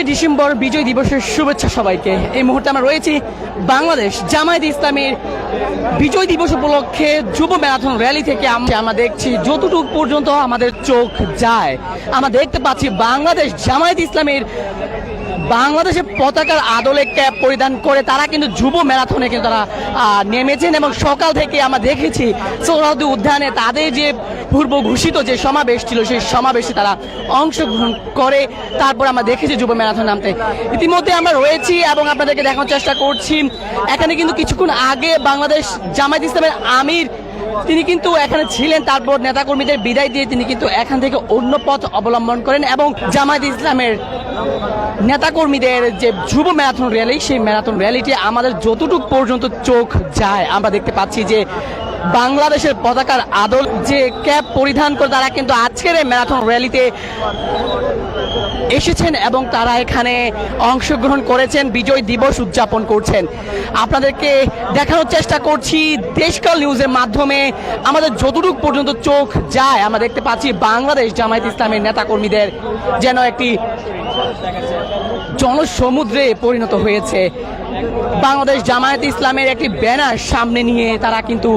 December বিজয় দিবসের শুভেচ্ছা সবাইকে। এই মুহূর্তে আমরা রয়েছি বাংলাদেশ জামায়াত ইসলামীর বিজয় দিবস উপলক্ষে যুব ম্যারাথন র্যালি থেকে আমরা দেখছি যতটুকু পর্যন্ত আমাদের চোখ যায় আমরা দেখতে পাচ্ছি বাংলাদেশ জামায়াত ইসলামীর বাংলাদেশের পতাকার আদলে ক্যাপ পরিধান করে তারা কিন্তু যুব ম্যারাথনে কিন্তু তারা নেমেছেন এবং সকাল থেকে আমরা দেখেছি সোহরাওয়ার্দী উদ্যানে তাদের যে পূর্ব ঘোষিত যে সমাবেশ ছিল সেই সমাবেশে তারা অংশগ্রহণ করে তারপর আমরা দেখেছি যুব ম্যারাথন নামতে। ইতিমধ্যে আমরা রয়েছি এবং আপনাদেরকে দেখানোর চেষ্টা করছি এখানে কিন্তু কিছুক্ষণ আগে বাংলাদেশ জামায়াত ইসলামের আমির তিনি কিন্তু এখানে ছিলেন, তারপর নেতাকর্মীদের বিদায় দিয়ে তিনি কিন্তু এখান থেকে অন্য পথ অবলম্বন করেন এবং জামায়াত ইসলামের নেতাকর্মীদের যে যুব ম্যারাথন র্যালি সেই ম্যারাথন র্যালিটি আমাদের যতটুকু পর্যন্ত চোখ যায় আমরা দেখতে পাচ্ছি যে বাংলাদেশের পতাকার আদল যে ক্যাপ পরিধান করে তারা কিন্তু আজকের এই ম্যারাথন র্যালিতে এসেছেন এবং তারা এখানে অংশগ্রহণ করেছেন, বিজয় দিবস উদযাপন করছেন। আপনাদেরকে দেখানোর চেষ্টা করছি দেশকাল নিউজের মাধ্যমে আমাদের যতটুকু পর্যন্ত চোখ যায় আমরা দেখতে পাচ্ছি বাংলাদেশ জামায়াত ইসলামের নেতাকর্মীদের যেন একটি জনসমুদ্রে পরিণত হয়েছে। বাংলাদেশ জামায়াত ইসলামের একটি ব্যানার সামনে নিয়ে তারা কিন্তু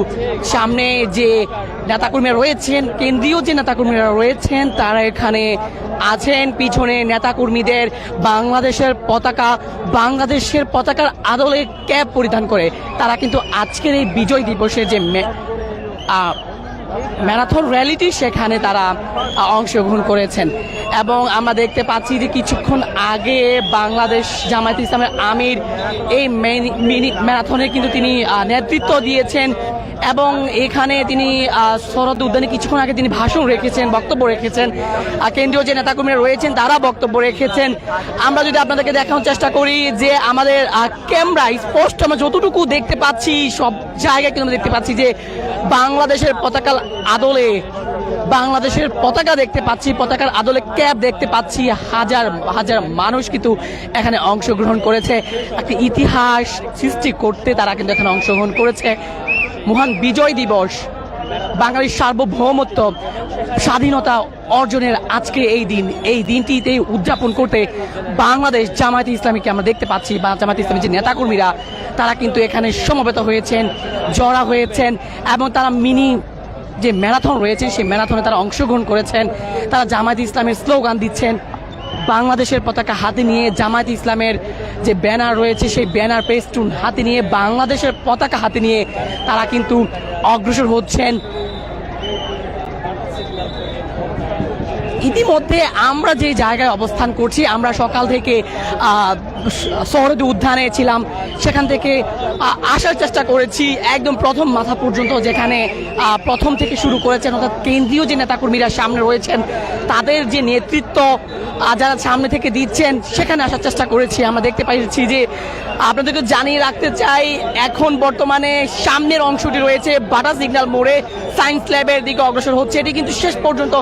সামনে যে নেতাকর্মীরা রয়েছেন, কেন্দ্রীয় যে নেতাকর্মীরা রয়েছেন তারা এখানে আছেন, পিছনে নেতাকর্মীদের বাংলাদেশের পতাকার আদলে ক্যাপ পরিধান করে তারা কিন্তু আজকের এই বিজয় দিবসে যে ম্যারাথন র্যালিটি সেখানে তারা অংশগ্রহণ করেছেন এবং আমরা দেখতে পাচ্ছি যে কিছুক্ষণ আগে বাংলাদেশ জামায়াত ইসলামের আমির এই মিনি ম্যারাথনে কিন্তু তিনি নেতৃত্ব দিয়েছেন এবং এখানে তিনি সোহরাওয়ার্দী উদ্যানে কিছুক্ষণ আগে তিনি ভাষণ রেখেছেন, বক্তব্য রেখেছেন। কেন্দ্রীয় যে নেতাকর্মীরা রয়েছেন তারা বক্তব্য রেখেছেন। আমরা যদি আপনাদেরকে দেখানোর চেষ্টা করি যে আমাদের ক্যামেরায় স্পষ্ট আমরা যতটুকু দেখতে পাচ্ছি সব জায়গায় কিন্তু দেখতে পাচ্ছি যে বাংলাদেশের পতাকার আদলে বাংলাদেশের পতাকা দেখতে পাচ্ছি, পতাকার আদলে ক্যাপ দেখতে পাচ্ছি। হাজার হাজার মানুষ কিন্তু এখানে অংশগ্রহণ করেছে, একটি ইতিহাস সৃষ্টি করতে তারা কিন্তু এখানে অংশগ্রহণ করেছে। মহান বিজয় দিবস, বাঙালির সার্বভৌমত্ব, স্বাধীনতা অর্জনের আজকে এই দিনটিতে উদযাপন করতে বাংলাদেশ জামায়াত ইসলামীকে আমরা দেখতে পাচ্ছি বা জামায়াত ইসলামী যে নেতাকর্মীরা তারা কিন্তু এখানে সমবেত হয়েছেন, জড়া হয়েছেন এবং তারা মিনি যে ম্যারাথন রয়েছে সেই ম্যারাথনে তারা অংশগ্রহণ করেছেন। তারা জামায়াত ইসলামের স্লোগান দিচ্ছেন, বাংলাদেশের পতাকা হাতে নিয়ে জামায়াত ইসলামের যে ব্যানার রয়েছে সেই ব্যানার পেস্টুন হাতে নিয়ে বাংলাদেশের পতাকা হাতে নিয়ে তারা কিন্তু অগ্রসর হচ্ছেন। ইতিমধ্যে আমরা যে জায়গায় অবস্থান করছি আমরা সকাল থেকে সোহরাওয়ার্দী উদ্যানে ছিলাম, সেখান থেকে আসার চেষ্টা করেছি একদম প্রথম মাথা পর্যন্ত যেখানে প্রথম থেকে শুরু করেছেন অর্থাৎ কেন্দ্রীয় যে নেতাকর্মীরা সামনে রয়েছেন তাদের যে নেতৃত্ব যারা সামনে থেকে দিচ্ছেন সেখানে আসার চেষ্টা করেছি। আমরা দেখতে পাচ্ছি যে আপনাদেরকে জানিয়ে রাখতে চাই এখন বর্তমানে সামনের অংশটি রয়েছে বাটা সিগন্যাল মোড়ে সায়েন্স ল্যাবের দিকে অগ্রসর হচ্ছে, এটি কিন্তু শেষ পর্যন্ত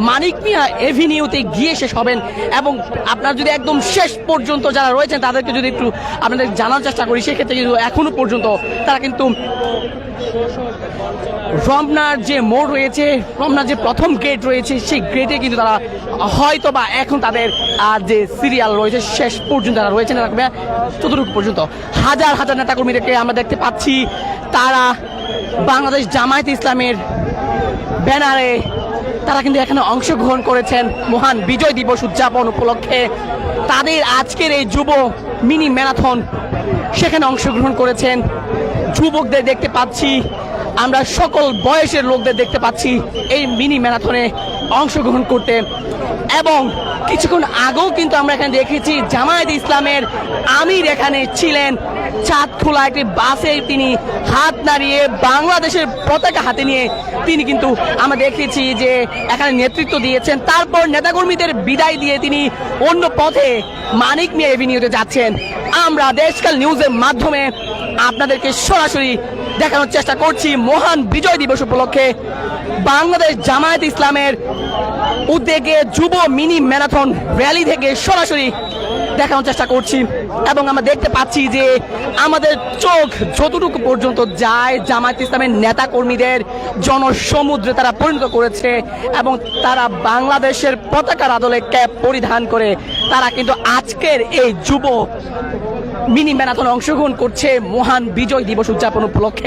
মানিক মিয়া এভিনিউতে গিয়ে শেষ হবেন এবং আপনার যদি একদম শেষ পর্যন্ত যারা রয়েছেন তাদেরকে যদি একটু আপনাদের জানার চেষ্টা করি সেক্ষেত্রে কিন্তু এখনো পর্যন্ত তারা কিন্তু রমনার যে মোড় রয়েছে, রমনার যে প্রথম গেট রয়েছে সেই গেটে কিন্তু তারা হয়তো বা এখন তাদের যে সিরিয়াল রয়েছে শেষ পর্যন্ত তারা রয়েছেন চতুর্থ পর্যন্ত। হাজার হাজার নেতাকর্মীদেরকে আমরা দেখতে পাচ্ছি তারা বাংলাদেশ জামায়াত ইসলামের ব্যানারে তারা কিন্তু এখানে অংশগ্রহণ করেছেন মহান বিজয় দিবস উদযাপন উপলক্ষে। তাদের আজকের এই যুব মিনি ম্যারাথন সেখানে অংশগ্রহণ করেছেন। যুবকদের দেখতে পাচ্ছি আমরা, সকল বয়সের লোকদের দেখতে পাচ্ছি এই মিনি ম্যারাথনে অংশগ্রহণ করতে এবং কিছুক্ষণ আগেও কিন্তু আমরা এখানে দেখেছি জামায়াত ইসলামের আমির এখানে ছিলেন। চাঁদখোলা একটি বাসে তিনি হাত নাড়িয়ে বাংলাদেশের পতাকা হাতে নিয়ে তিনি কিন্তু আমরা দেখেছি যে এখানে নেতৃত্ব দিয়েছেন। তারপর নেতাকর্মীদের বিদায় দিয়ে তিনি অন্য পথে মানিক মিয়া এভিনিউতে যাচ্ছেন। আমরা দেশকাল নিউজের মাধ্যমে আপনাদেরকে সরাসরি দেখানোর চেষ্টা করছি মহান বিজয় দিবস উপলক্ষে বাংলাদেশ জামায়াত ইসলামের উদ্যোগে যুব মিনি ম্যারাথন র্যালি থেকে সরাসরি দেখানোর চেষ্টা করছি। এবং আমরা দেখতে পাচ্ছি যে আমাদের চোখ যতটুকু পর্যন্ত যায় জামায়াত ইসলামের নেতা কর্মীদের জনসমুদ্রে তারা পরিণত করেছে এবং তারা বাংলাদেশের পতাকার আদলে ক্যাপ পরিধান করে তারা কিন্তু আজকের এই যুব মিনি ম্যারাথনে অংশগ্রহণ করছে মহান বিজয় দিবস উদযাপন উপলক্ষে।